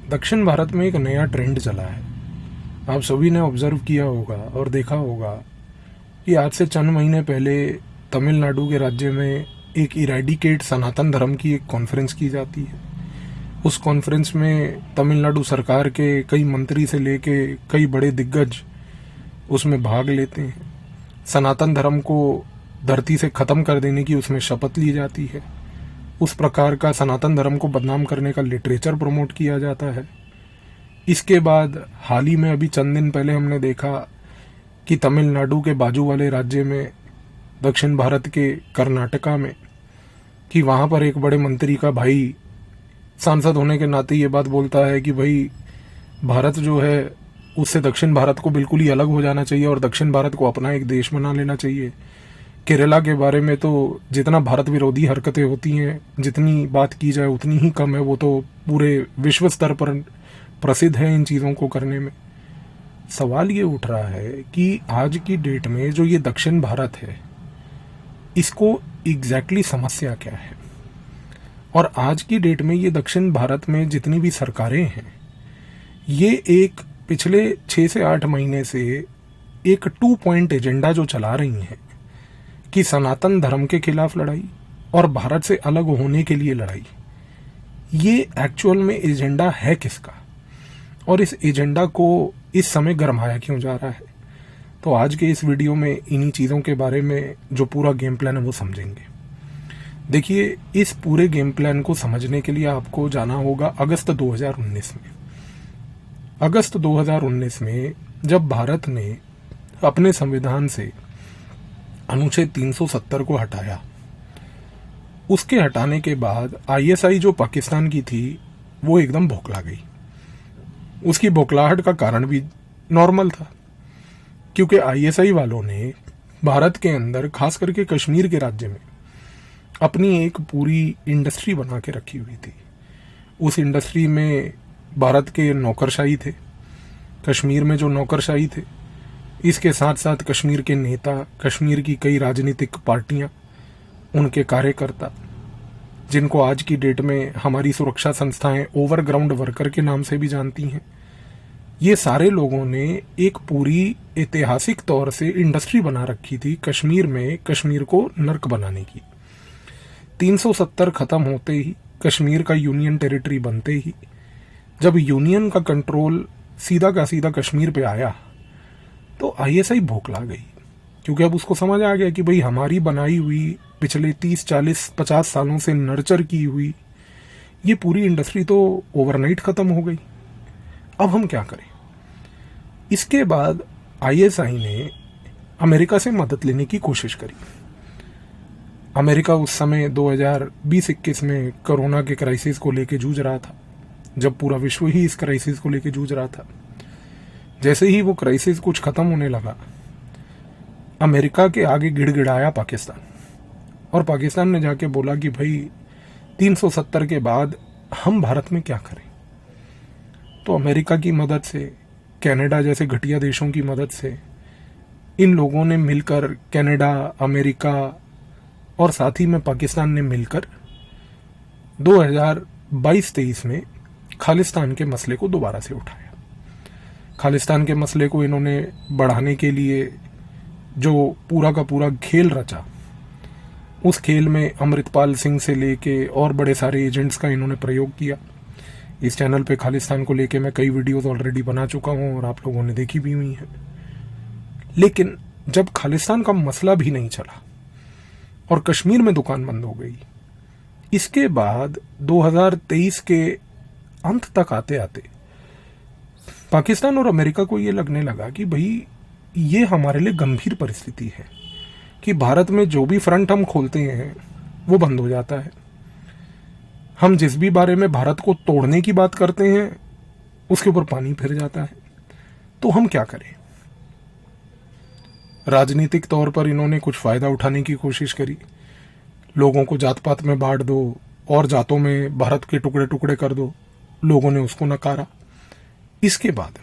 दक्षिण भारत में एक नया ट्रेंड चला है। आप सभी ने ऑब्जर्व किया होगा और देखा होगा कि आज से चंद महीने पहले तमिलनाडु के राज्य में एक इरेडिकेट सनातन धर्म की एक कॉन्फ्रेंस की जाती है। उस कॉन्फ्रेंस में तमिलनाडु सरकार के कई मंत्री से लेके कई बड़े दिग्गज उसमें भाग लेते हैं। सनातन धर्म को धरती से ख़त्म कर देने की उसमें शपथ ली जाती है। उस प्रकार का सनातन धर्म को बदनाम करने का लिटरेचर प्रमोट किया जाता है। इसके बाद हाल ही में अभी चंद दिन पहले हमने देखा कि तमिलनाडु के बाजू वाले राज्य में, दक्षिण भारत के कर्नाटका में, कि वहाँ पर एक बड़े मंत्री का भाई सांसद होने के नाते ये बात बोलता है कि भाई भारत जो है उससे दक्षिण भारत को बिल्कुल ही अलग हो जाना चाहिए और दक्षिण भारत को अपना एक देश बना लेना चाहिए। केरला के बारे में तो जितना भारत विरोधी हरकतें होती हैं, जितनी बात की जाए उतनी ही कम है। वो तो पूरे विश्व स्तर पर प्रसिद्ध है इन चीज़ों को करने में। सवाल ये उठ रहा है कि आज की डेट में जो ये दक्षिण भारत है, इसको एग्जैक्टली समस्या क्या है? और आज की डेट में ये दक्षिण भारत में जितनी भी सरकारें हैं, ये एक पिछले 6 से 8 महीने से एक 2 पॉइंट एजेंडा जो चला रही हैं कि सनातन धर्म के खिलाफ लड़ाई और भारत से अलग होने के लिए लड़ाई। ये एक्चुअल में एजेंडा है किसका, और इस एजेंडा को इस समय गरमाया क्यों जा रहा है? तो आज के इस वीडियो में इन्हीं चीज़ों के बारे में जो पूरा गेम प्लान है वो समझेंगे। देखिए, इस पूरे गेम प्लान को समझने के लिए आपको जाना होगा अगस्त 2019 में। अगस्त 2019 में जब भारत ने अपने संविधान से अनुच्छेद 370 को हटाया, उसके हटाने के बाद आईएसआई जो पाकिस्तान की थी वो एकदम बौखला गई। उसकी बौखलाहट का कारण भी नॉर्मल था, क्योंकि आईएसआई वालों ने भारत के अंदर, खास करके कश्मीर के राज्य में, अपनी एक पूरी इंडस्ट्री बना के रखी हुई थी। उस इंडस्ट्री में भारत के नौकरशाही थे, कश्मीर में जो नौकरशाही थे, इसके साथ साथ कश्मीर के नेता, कश्मीर की कई राजनीतिक पार्टियां, उनके कार्यकर्ता, जिनको आज की डेट में हमारी सुरक्षा संस्थाएं ओवरग्राउंड वर्कर के नाम से भी जानती हैं, ये सारे लोगों ने एक पूरी ऐतिहासिक तौर से इंडस्ट्री बना रखी थी कश्मीर में, कश्मीर को नर्क बनाने की। 370 खत्म होते ही, कश्मीर का यूनियन टेरिटरी बनते ही, जब यूनियन का कंट्रोल सीधा का सीधा कश्मीर पे आया, तो आईएसआई भौखला गई, क्योंकि अब उसको समझ आ गया कि भाई हमारी बनाई हुई पिछले 30, 40, 50 सालों से नर्चर की हुई ये पूरी इंडस्ट्री तो ओवरनाइट खत्म हो गई। अब हम क्या करें? इसके बाद आईएसआई ने अमेरिका से मदद लेने की कोशिश करी। अमेरिका उस समय 2020-21 में कोरोना के क्राइसिस को लेके जूझ रहा था, जब पूरा विश्व ही इस क्राइसिस को लेके जूझ रहा था। जैसे ही वो क्राइसिस कुछ खत्म होने लगा, अमेरिका के आगे गिड़गिड़ाया पाकिस्तान, और पाकिस्तान ने जाके बोला कि भाई 370 के बाद हम भारत में क्या करें? तो अमेरिका की मदद से, कनाडा जैसे घटिया देशों की मदद से, इन लोगों ने मिलकर, कनाडा, अमेरिका और साथ ही में पाकिस्तान ने मिलकर 2022-23 में खालिस्तान के मसले को दोबारा से उठाया। खालिस्तान के मसले को इन्होंने बढ़ाने के लिए जो पूरा का पूरा खेल रचा, उस खेल में अमृतपाल सिंह से लेके और बड़े सारे एजेंट्स का इन्होंने प्रयोग किया। इस चैनल पे खालिस्तान को लेके मैं कई वीडियोस ऑलरेडी बना चुका हूँ और आप लोगों ने देखी भी हुई हैं। लेकिन जब खालिस्तान का मसला भी नहीं चला और कश्मीर में दुकान बंद हो गई, इसके बाद 2023 के अंत तक आते आते पाकिस्तान और अमेरिका को ये लगने लगा कि भाई ये हमारे लिए गंभीर परिस्थिति है कि भारत में जो भी फ्रंट हम खोलते हैं वो बंद हो जाता है। हम जिस भी बारे में भारत को तोड़ने की बात करते हैं उसके ऊपर पानी फिर जाता है। तो हम क्या करें? राजनीतिक तौर पर इन्होंने कुछ फायदा उठाने की कोशिश करी। लोगों को जात पात में बांट दो और जातों में भारत के टुकड़े टुकड़े कर दो। लोगों ने उसको नकारा। इसके बाद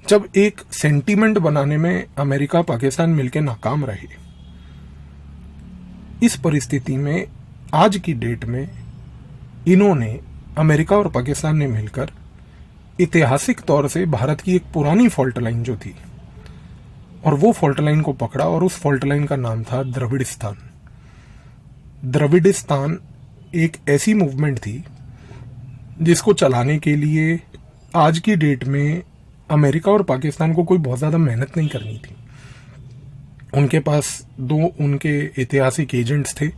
जब एक सेंटीमेंट बनाने में अमेरिका, पाकिस्तान मिलकर नाकाम रहे, इस परिस्थिति में आज की डेट में इन्होंने अमेरिका और पाकिस्तान ने मिलकर ऐतिहासिक तौर से भारत की एक पुरानी फॉल्ट लाइन जो थी, और वो फॉल्ट लाइन को पकड़ा, और उस फॉल्ट लाइन का नाम था द्रविड़िस्तान। द्रविड़िस्तान एक ऐसी मूवमेंट थी जिसको चलाने के लिए आज की डेट में अमेरिका और पाकिस्तान को कोई बहुत ज़्यादा मेहनत नहीं करनी थी। उनके पास दो उनके ऐतिहासिक एजेंट्स थे।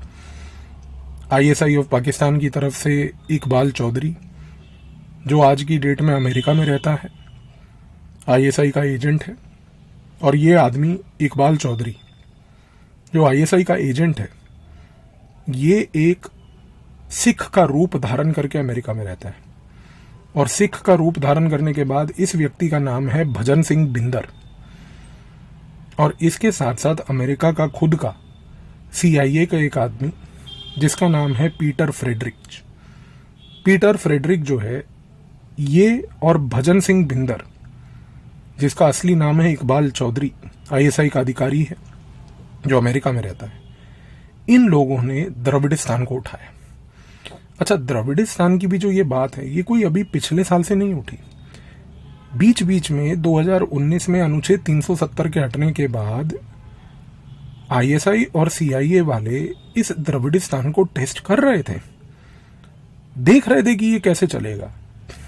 आईएसआई ऑफ पाकिस्तान की तरफ से इकबाल चौधरी, जो आज की डेट में अमेरिका में रहता है, आईएसआई का एजेंट है। और ये आदमी इकबाल चौधरी, जो आईएसआई का एजेंट है, ये एक सिख का रूप धारण करके अमेरिका में रहता है। और सिख का रूप धारण करने के बाद इस व्यक्ति का नाम है भजन सिंह बिंदर। और इसके साथ साथ अमेरिका का खुद का CIA का एक आदमी जिसका नाम है पीटर फ्रेडरिक। पीटर फ्रेडरिक जो है ये, और भजन सिंह बिंदर जिसका असली नाम है इकबाल चौधरी, आईएसआई का अधिकारी है जो अमेरिका में रहता है, इन लोगों ने द्रविड़िस्तान को उठाया। अच्छा, द्रविड़िस्तान की भी जो ये बात है, ये कोई अभी पिछले साल से नहीं उठी। बीच बीच में 2019 में अनुच्छेद 370 के हटने के बाद आईएसआई और CIA वाले इस द्रविड़िस्तान को टेस्ट कर रहे थे, देख रहे थे कि ये कैसे चलेगा।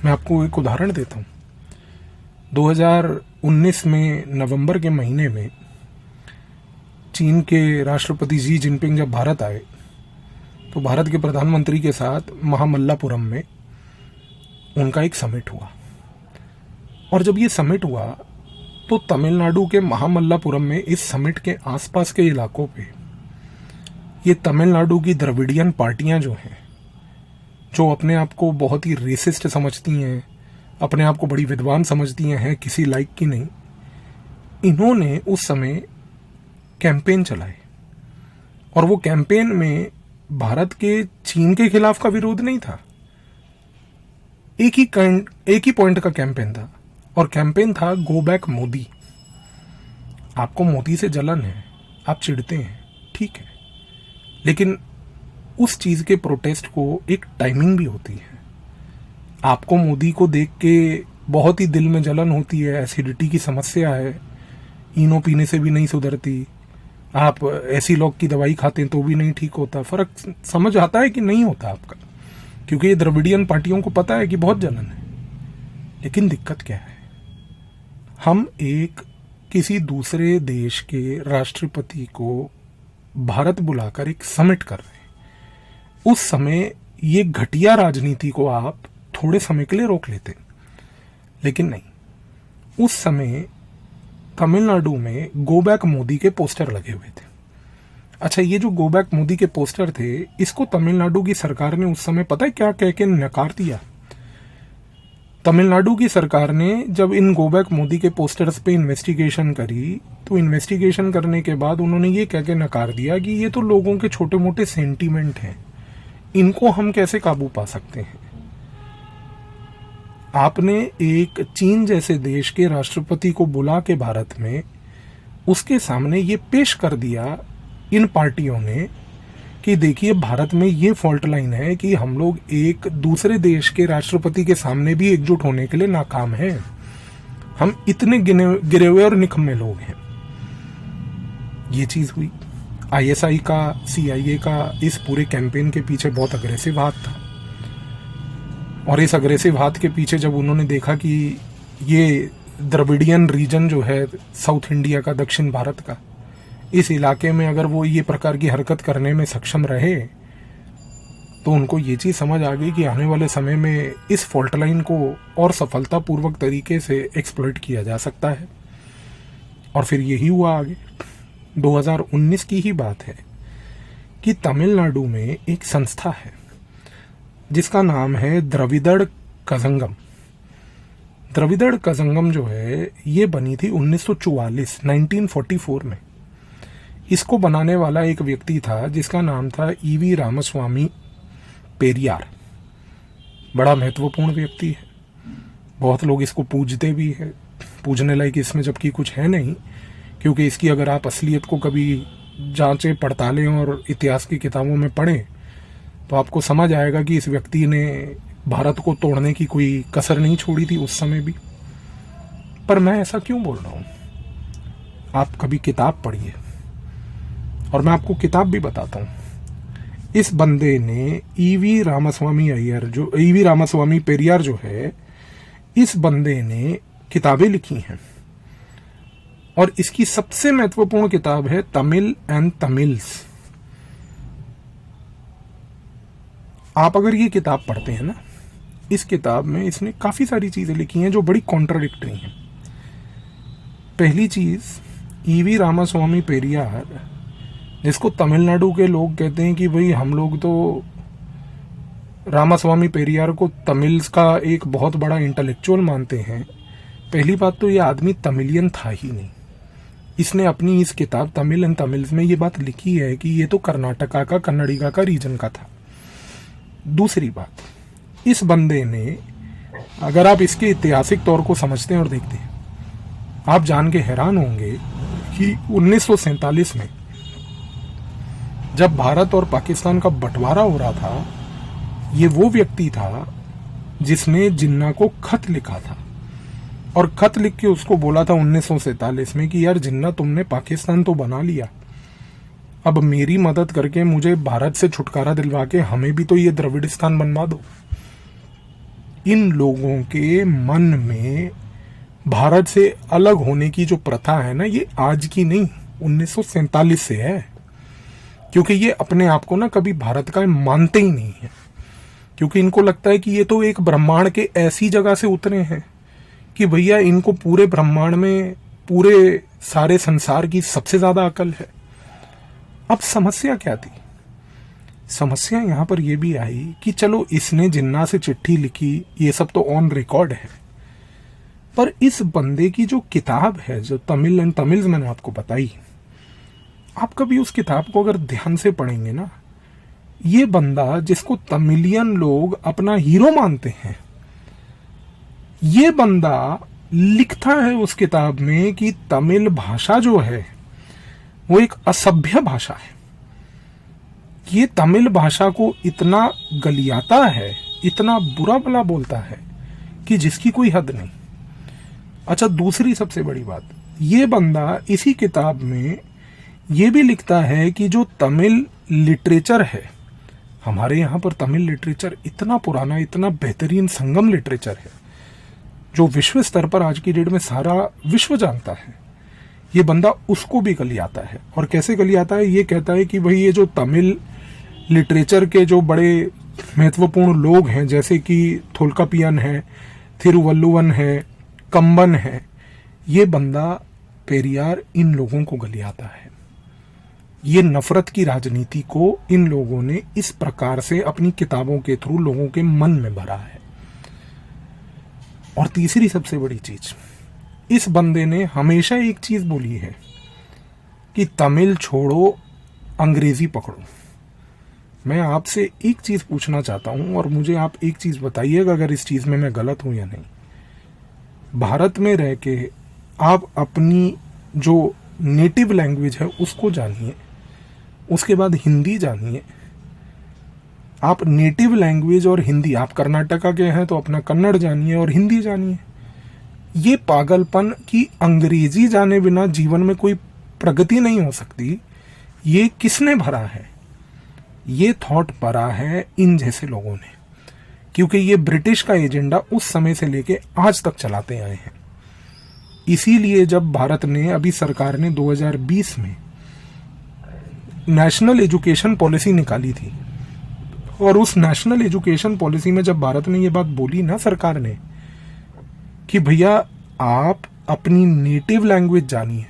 मैं आपको एक उदाहरण देता हूं। 2019 में नवंबर के महीने में चीन के राष्ट्रपति शी जिनपिंग जब भारत आए, तो भारत के प्रधानमंत्री के साथ महामल्लापुरम में उनका एक समिट हुआ। और जब ये समिट हुआ तो तमिलनाडु के महामल्लापुरम में इस समिट के आसपास के इलाकों पे ये तमिलनाडु की द्रविडियन पार्टियां जो हैं, जो अपने आप को बहुत ही रेसिस्ट समझती हैं, अपने आप को बड़ी विद्वान समझती हैं, किसी लाइक की नहीं, इन्होंने उस समय कैंपेन चलाए। और वो कैंपेन में भारत के चीन के खिलाफ का विरोध नहीं था, एक ही पॉइंट का कैंपेन था, और कैंपेन था गो बैक मोदी। आपको मोदी से जलन है, आप चिढ़ते हैं, ठीक है, लेकिन उस चीज के प्रोटेस्ट को एक टाइमिंग भी होती है। आपको मोदी को देख के बहुत ही दिल में जलन होती है, एसिडिटी की समस्या है, इनो पीने से भी नहीं सुधरती, आप एसिलॉक की दवाई खाते हैं तो भी नहीं ठीक होता। फर्क समझ आता है कि नहीं होता आपका, क्योंकि ये द्रविडियन पार्टियों को पता है कि बहुत जलन है। लेकिन दिक्कत क्या है, हम एक किसी दूसरे देश के राष्ट्रपति को भारत बुलाकर एक समिट कर रहे हैं। उस समय ये घटिया राजनीति को आप थोड़े समय के लिए रोक लेते, लेकिन नहीं, उस समय तमिलनाडु में गो बैक मोदी के पोस्टर लगे हुए थे। अच्छा, ये जो गो बैक मोदी के पोस्टर थे, इसको तमिलनाडु की सरकार ने उस समय पता है क्या कह के नकार दिया। तमिलनाडु की सरकार ने जब इन गो बैक मोदी के पोस्टर्स पे इन्वेस्टिगेशन करी, तो इन्वेस्टिगेशन करने के बाद उन्होंने ये कह के नकार दिया कि ये तो लोगों के छोटे मोटे सेंटीमेंट हैं, इनको हम कैसे काबू पा सकते हैं। आपने एक चीन जैसे देश के राष्ट्रपति को बुला के भारत में उसके सामने ये पेश कर दिया इन पार्टियों ने कि देखिए भारत में ये फॉल्ट लाइन है कि हम लोग एक दूसरे देश के राष्ट्रपति के सामने भी एकजुट होने के लिए नाकाम हैं, हम इतने गिरे हुए और निकम्मे लोग हैं। ये चीज हुई। आईएसआई का, CIA का इस पूरे कैंपेन के पीछे बहुत अग्रेसिव हाथ था, और इस अग्रेसिव हाथ के पीछे जब उन्होंने देखा कि ये द्रविडियन रीजन जो है साउथ इंडिया का, दक्षिण भारत का, इस इलाके में अगर वो ये प्रकार की हरकत करने में सक्षम रहे, तो उनको ये चीज समझ आ गई कि आने वाले समय में इस फॉल्ट लाइन को और सफलतापूर्वक तरीके से एक्सप्लॉइट किया जा सकता है। और फिर यही हुआ आगे। 2019 की ही बात है कि तमिलनाडु में एक संस्था है जिसका नाम है द्रविड़ कज़ंगम। द्रविड़ कज़ंगम जो है ये बनी थी 1944 में। इसको बनाने वाला एक व्यक्ति था जिसका नाम था EV रामास्वामी पेरियार। बड़ा महत्वपूर्ण व्यक्ति है, बहुत लोग इसको पूजते भी है। पूजने लायक इसमें जबकि कुछ है नहीं, क्योंकि इसकी अगर आप असलियत को कभी जांचें पड़तालें और इतिहास की किताबों में पढ़ें तो आपको समझ आएगा कि इस व्यक्ति ने भारत को तोड़ने की कोई कसर नहीं छोड़ी थी उस समय भी। पर मैं ऐसा क्यों बोल रहा हूं? आप कभी किताब पढ़िए, और मैं आपको किताब भी बताता हूं। इस बंदे ने ईवी रामास्वामी पेरियार जो है, इस बंदे ने किताबें लिखी हैं, और इसकी सबसे महत्वपूर्ण किताब है तमिल एंड तमिल्स। आप अगर ये किताब पढ़ते हैं ना, इस किताब में इसने काफी सारी चीजें लिखी हैं जो बड़ी कॉन्ट्राडिक्टरी हैं। पहली चीज, ईवी रामास्वामी पेरियार, जिसको तमिलनाडु के लोग कहते हैं कि भाई हम लोग तो रामास्वामी पेरियार को तमिल्स का एक बहुत बड़ा इंटेलेक्चुअल मानते हैं। पहली बात तो ये आदमी तमिलियन था ही नहीं। इसने अपनी इस किताब तमिल एंड तमिल्स में ये बात लिखी है कि ये तो कर्नाटका का, कन्नडिगा का रीजन का था। दूसरी बात, इस बंदे ने, अगर आप इसके ऐतिहासिक तौर को समझते हैं और देखते हैं, आप जान के हैरान होंगे कि 1947 में जब भारत और पाकिस्तान का बंटवारा हो रहा था, ये वो व्यक्ति था जिसने जिन्ना को खत लिखा था, और खत लिख के उसको बोला था 1947 में कि यार जिन्ना, तुमने पाकिस्तान तो बना लिया, अब मेरी मदद करके मुझे भारत से छुटकारा दिलवा के हमें भी तो ये द्रविड़िस्तान बनवा दो। इन लोगों के मन में भारत से अलग होने की जो प्रथा है ना, ये आज की नहीं, 1947 से है। क्योंकि ये अपने आप को ना कभी भारत का मानते ही नहीं है, क्योंकि इनको लगता है कि ये तो एक ब्रह्मांड के ऐसी जगह से उतरे हैं कि भैया इनको पूरे ब्रह्मांड में, पूरे सारे संसार की सबसे ज्यादा अकल है। अब समस्या क्या थी? समस्या यहां पर यह भी आई कि चलो इसने जिन्ना से चिट्ठी लिखी, ये सब तो ऑन रिकॉर्ड है, पर इस बंदे की जो किताब है, जो तमिल एंड तमिल्स मैंने आपको बताई, आप कभी उस किताब को अगर ध्यान से पढ़ेंगे ना, ये बंदा जिसको तमिलियन लोग अपना हीरो मानते हैं, ये बंदा लिखता है उस किताब में कि तमिल भाषा जो है वो एक असभ्य भाषा है। ये तमिल भाषा को इतना गलियाता है, इतना बुरा भला बोलता है कि जिसकी कोई हद नहीं। अच्छा, दूसरी सबसे बड़ी बात, ये बंदा इसी किताब में ये भी लिखता है कि जो तमिल लिटरेचर है, हमारे यहाँ पर तमिल लिटरेचर इतना पुराना, इतना बेहतरीन संगम लिटरेचर है जो विश्व स्तर पर आज की डेट में सारा विश्व जानता है, ये बंदा उसको भी गलियाता है। और कैसे गलियाता है? ये कहता है कि भाई ये जो तमिल लिटरेचर के जो बड़े महत्वपूर्ण लोग हैं, जैसे कि थोलकापियन है, थिरुवल्लुवन है, कंबन है, ये बंदा पेरियार इन लोगों को गलियाता है। ये नफरत की राजनीति को इन लोगों ने इस प्रकार से अपनी किताबों के थ्रू लोगों के मन में भरा है। और तीसरी सबसे बड़ी चीज, इस बंदे ने हमेशा एक चीज बोली है कि तमिल छोड़ो, अंग्रेजी पकड़ो। मैं आपसे एक चीज पूछना चाहता हूं, और मुझे आप एक चीज बताइएगा अगर इस चीज में मैं गलत हूं या नहीं। भारत में रह के आप अपनी जो नेटिव लैंग्वेज है उसको जानिए, उसके बाद हिंदी जानिए। आप नेटिव लैंग्वेज और हिंदी, आप कर्नाटका के हैं तो अपना कन्नड़ जानिए और हिंदी जानिए। ये पागलपन कि अंग्रेजी जाने बिना जीवन में कोई प्रगति नहीं हो सकती, ये किसने भरा है? ये थॉट भरा है इन जैसे लोगों ने, क्योंकि ये ब्रिटिश का एजेंडा उस समय से लेके आज तक चलाते आए हैं। इसीलिए जब भारत ने, अभी सरकार ने 2020 में नेशनल एजुकेशन पॉलिसी निकाली थी, और उस नेशनल एजुकेशन पॉलिसी में जब भारत ने ये बात बोली ना, सरकार ने, कि भैया आप अपनी नेटिव लैंग्वेज जानिए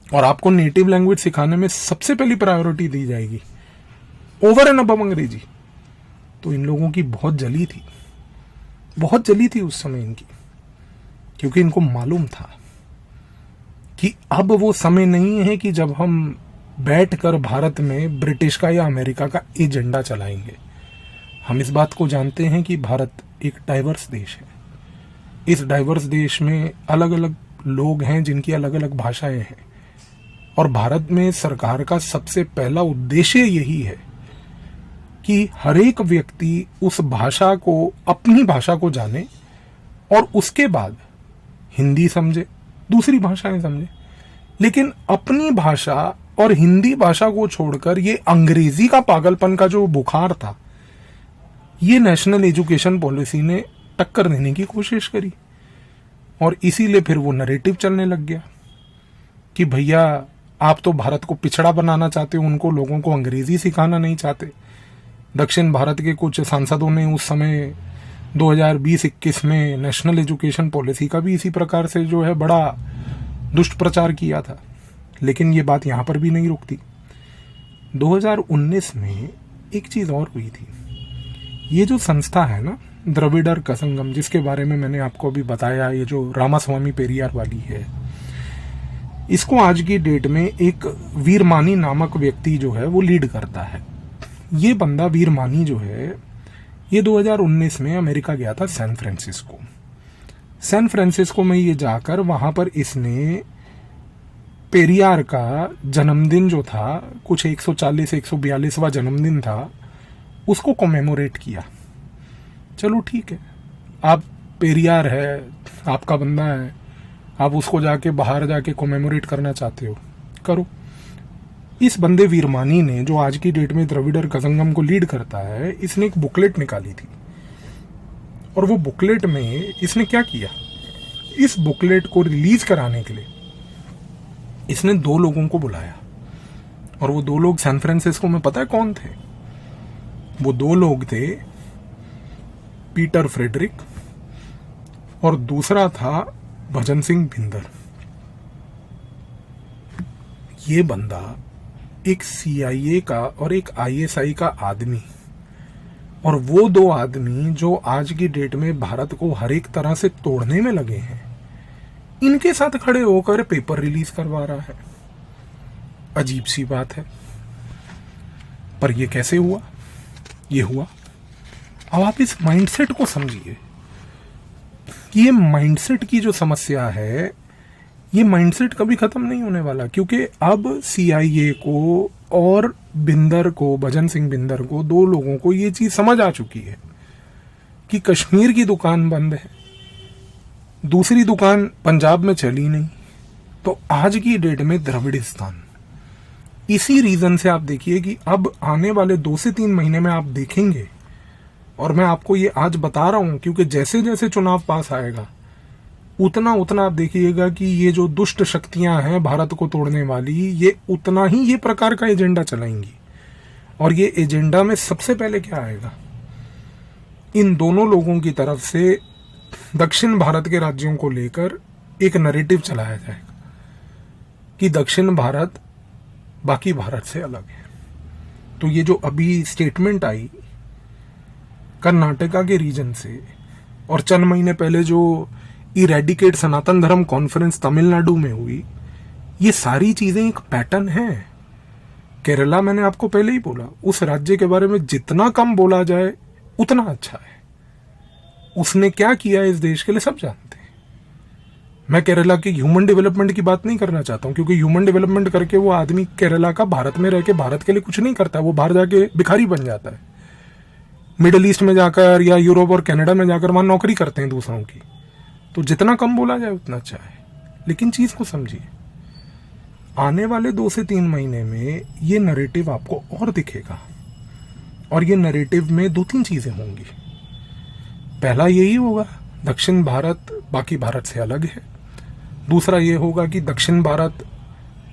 और आपको नेटिव लैंग्वेज सिखाने में सबसे पहली प्रायोरिटी दी जाएगी ओवर एंड अबव अंग्रेजी, तो इन लोगों की बहुत जली थी, बहुत जली थी उस समय इनकी, क्योंकि इनको मालूम था कि अब वो समय नहीं है कि जब हम बैठकर भारत में ब्रिटिश का या अमेरिका का एजेंडा चलाएंगे। हम इस बात को जानते हैं कि भारत एक डाइवर्स देश है। इस डाइवर्स देश में अलग अलग लोग हैं जिनकी अलग अलग भाषाएं हैं, और भारत में सरकार का सबसे पहला उद्देश्य यही है कि हर एक व्यक्ति उस भाषा को, अपनी भाषा को जाने और उसके बाद हिंदी समझे, दूसरी भाषाएं समझे। लेकिन अपनी भाषा और हिंदी भाषा को छोड़कर ये अंग्रेजी का पागलपन का जो बुखार था, ये नेशनल एजुकेशन पॉलिसी ने टक्कर देने की कोशिश करी। और इसीलिए फिर वो नैरेटिव चलने लग गया कि भैया आप तो भारत को पिछड़ा बनाना चाहते हो, उनको लोगों को अंग्रेजी सिखाना नहीं चाहते। दक्षिण भारत के कुछ सांसदों ने उस समय 2020-21 में नेशनल एजुकेशन पॉलिसी का भी इसी प्रकार से जो है बड़ा दुष्ट प्रचार किया था। लेकिन ये बात यहाँ पर भी नहीं रुकती। 2019 में एक चीज़ और हुई थी। ये जो संस्था है ना, द्रविडर कसंगम, जिसके बारे में मैंने आपको अभी बताया, ये जो रामास्वामी पेरियार वाली है, इसको आज की डेट में एक वीरमानी नामक व्यक्ति जो है वो लीड करता है। ये बंदा वीरमानी जो है, ये 2019 में अमेरिका गया था, सैन फ्रांसिस्को। सैन फ्रांसिस्को में ये जाकर वहां पर इसने पेरियार का जन्मदिन जो था, कुछ 140-142वां जन्मदिन था, उसको कमेमोरेट किया। चलो ठीक है, आप पेरियार है, आपका बंदा है, आप उसको जाके बाहर जाके कमेमोरेट करना चाहते हो, करो। इस बंदे वीरमानी ने, जो आज की डेट में द्रविडर कसंगम को लीड करता है, इसने एक बुकलेट निकाली थी। और वो बुकलेट में इसने क्या किया, इस बुकलेट को रिलीज कराने के लिए इसने 2 लोगों को बुलाया। और वो 2 लोग सैन फ्रांसिस्को में पता है कौन थे? वो 2 लोग थे, पीटर फ्रेडरिक और दूसरा था भजन सिंह बिंदर। ये बंदा एक CIA का और एक ISI का आदमी, और वो 2 आदमी जो आज की डेट में भारत को हर एक तरह से तोड़ने में लगे हैं, इनके साथ खड़े होकर पेपर रिलीज करवा रहा है। अजीब सी बात है। पर ये कैसे हुआ? ये हुआ। अब आप इस माइंडसेट को समझिए कि ये माइंडसेट की जो समस्या है, ये माइंडसेट कभी खत्म नहीं होने वाला। क्योंकि अब CIA को और बिंदर को, भजन सिंह बिंदर को, 2 लोगों को ये चीज समझ आ चुकी है कि कश्मीर की दुकान बंद है, दूसरी दुकान पंजाब में चली नहीं, तो आज की डेट में द्रविडिस्तान। इसी रीजन से आप देखिए कि अब आने वाले 2 से 3 महीने में आप देखेंगे, और मैं आपको ये आज बता रहा हूं क्योंकि जैसे जैसे चुनाव पास आएगा उतना उतना आप देखिएगा कि ये जो दुष्ट शक्तियां हैं भारत को तोड़ने वाली, ये उतना ही ये प्रकार का एजेंडा चलाएंगी। और ये एजेंडा में सबसे पहले क्या आएगा, इन दोनों लोगों की तरफ से दक्षिण भारत के राज्यों को लेकर एक नैरेटिव चलाया जाएगा कि दक्षिण भारत बाकी भारत से अलग है। तो ये जो अभी स्टेटमेंट आई कर्नाटका के रीजन से, और चंद महीने पहले जो इरेडिकेट सनातन धर्म कॉन्फ्रेंस तमिलनाडु में हुई, ये सारी चीजें एक पैटर्न है। केरला, मैंने आपको पहले ही बोला, उस राज्य के बारे में जितना कम बोला जाए उतना अच्छा है। उसने क्या किया इस देश के लिए सब जानते हैं। मैं केरला की ह्यूमन डेवलपमेंट की बात नहीं करना चाहता हूं, क्योंकि ह्यूमन डेवलपमेंट करके वो आदमी केरला का भारत में रह के भारत के लिए कुछ नहीं करता, वो बाहर जाके भिखारी बन जाता है। मिडिल ईस्ट में जाकर या यूरोप और कनाडा में जाकर वहां नौकरी करते हैं दूसरों की। तो जितना कम बोला जाए उतना अच्छा है। लेकिन चीज को समझिए, आने वाले 2 से 3 महीने में ये नैरेटिव आपको और दिखेगा, और ये नैरेटिव में 2-3 चीजें होंगी। पहला यही होगा, दक्षिण भारत बाकी भारत से अलग है। दूसरा ये होगा कि दक्षिण भारत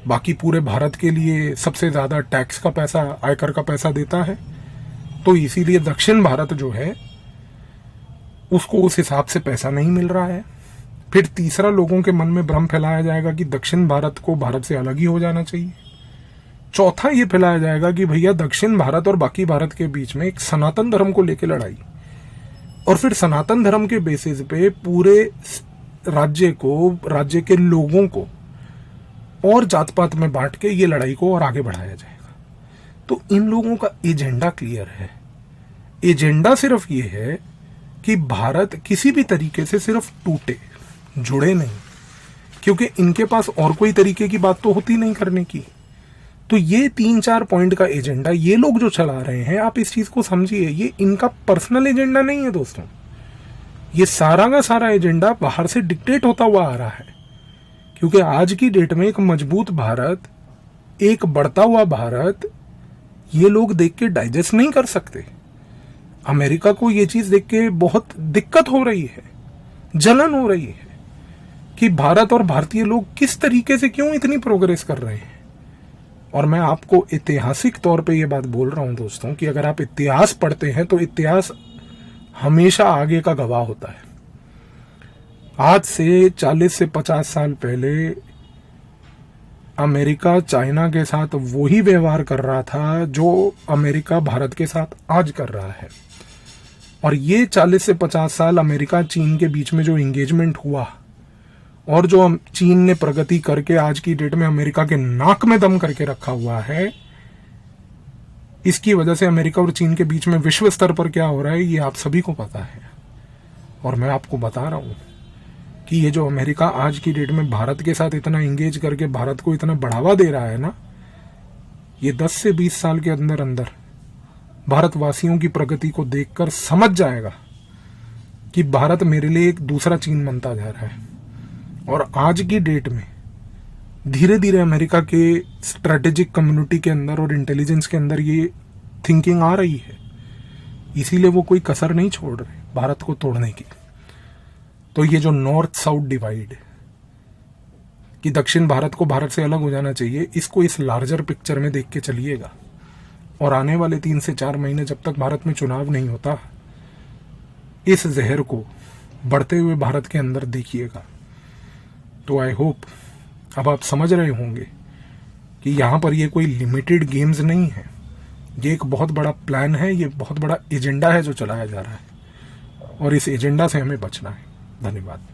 बाकी पूरे भारत के लिए सबसे ज्यादा टैक्स का पैसा, आयकर का पैसा देता है, तो इसीलिए दक्षिण भारत जो है उसको उस हिसाब से पैसा नहीं मिल रहा है। फिर तीसरा, लोगों के मन में भ्रम फैलाया जाएगा कि दक्षिण भारत को भारत से अलग ही हो जाना चाहिए। चौथा, ये फैलाया जाएगा कि भैया दक्षिण भारत और बाकी भारत के बीच में एक सनातन धर्म को लेकर लड़ाई, और फिर सनातन धर्म के बेसिस पे पूरे राज्य को, राज्य के लोगों को और जात पात में बांट के ये लड़ाई को और आगे बढ़ाया जाएगा। तो इन लोगों का एजेंडा क्लियर है। एजेंडा सिर्फ ये है कि भारत किसी भी तरीके से सिर्फ टूटे, जुड़े नहीं, क्योंकि इनके पास और कोई तरीके की बात तो होती नहीं करने की। तो ये 3-4 पॉइंट का एजेंडा ये लोग जो चला रहे हैं, आप इस चीज को समझिए, ये इनका पर्सनल एजेंडा नहीं है दोस्तों। ये सारा का सारा एजेंडा बाहर से डिक्टेट होता हुआ आ रहा है, क्योंकि आज की डेट में एक मजबूत भारत, एक बढ़ता हुआ भारत, ये लोग देख के डाइजेस्ट नहीं कर सकते। अमेरिका को ये चीज देख के बहुत दिक्कत हो रही है, जलन हो रही है कि भारत और भारतीय लोग किस तरीके से क्यों इतनी प्रोग्रेस कर रहे हैं। और मैं आपको ऐतिहासिक तौर पे ये बात बोल रहा हूं दोस्तों कि अगर आप इतिहास पढ़ते हैं तो इतिहास हमेशा आगे का गवाह होता है। आज से 40 से 50 साल पहले अमेरिका चाइना के साथ वही व्यवहार कर रहा था जो अमेरिका भारत के साथ आज कर रहा है। और ये 40 से 50 साल अमेरिका चीन के बीच में जो एंगेजमेंट हुआ और जो चीन ने प्रगति करके आज की डेट में अमेरिका के नाक में दम करके रखा हुआ है, इसकी वजह से अमेरिका और चीन के बीच में विश्व स्तर पर क्या हो रहा है ये आप सभी को पता है। और मैं आपको बता रहा हूं कि ये जो अमेरिका आज की डेट में भारत के साथ इतना एंगेज करके भारत को इतना बढ़ावा दे रहा है ना, ये 10 से 20 साल के अंदर अंदर भारतवासियों की प्रगति को देखकर समझ जाएगा कि भारत मेरे लिए एक दूसरा चीन बनता जा रहा है। और आज की डेट में धीरे धीरे अमेरिका के स्ट्रेटेजिक कम्युनिटी के अंदर और इंटेलिजेंस के अंदर ये थिंकिंग आ रही है, इसीलिए वो कोई कसर नहीं छोड़ रहे भारत को तोड़ने की। तो ये जो नॉर्थ साउथ डिवाइड कि दक्षिण भारत को भारत से अलग हो जाना चाहिए, इसको इस लार्जर पिक्चर में देख के चलिएगा। और आने वाले 3 से 4 महीने जब तक भारत में चुनाव नहीं होता, इस जहर को बढ़ते हुए भारत के अंदर देखिएगा। तो आई होप अब आप समझ रहे होंगे कि यहाँ पर ये कोई लिमिटेड गेम्स नहीं है, ये एक बहुत बड़ा प्लान है, ये बहुत बड़ा एजेंडा है जो चलाया जा रहा है, और इस एजेंडा से हमें बचना है। धन्यवाद।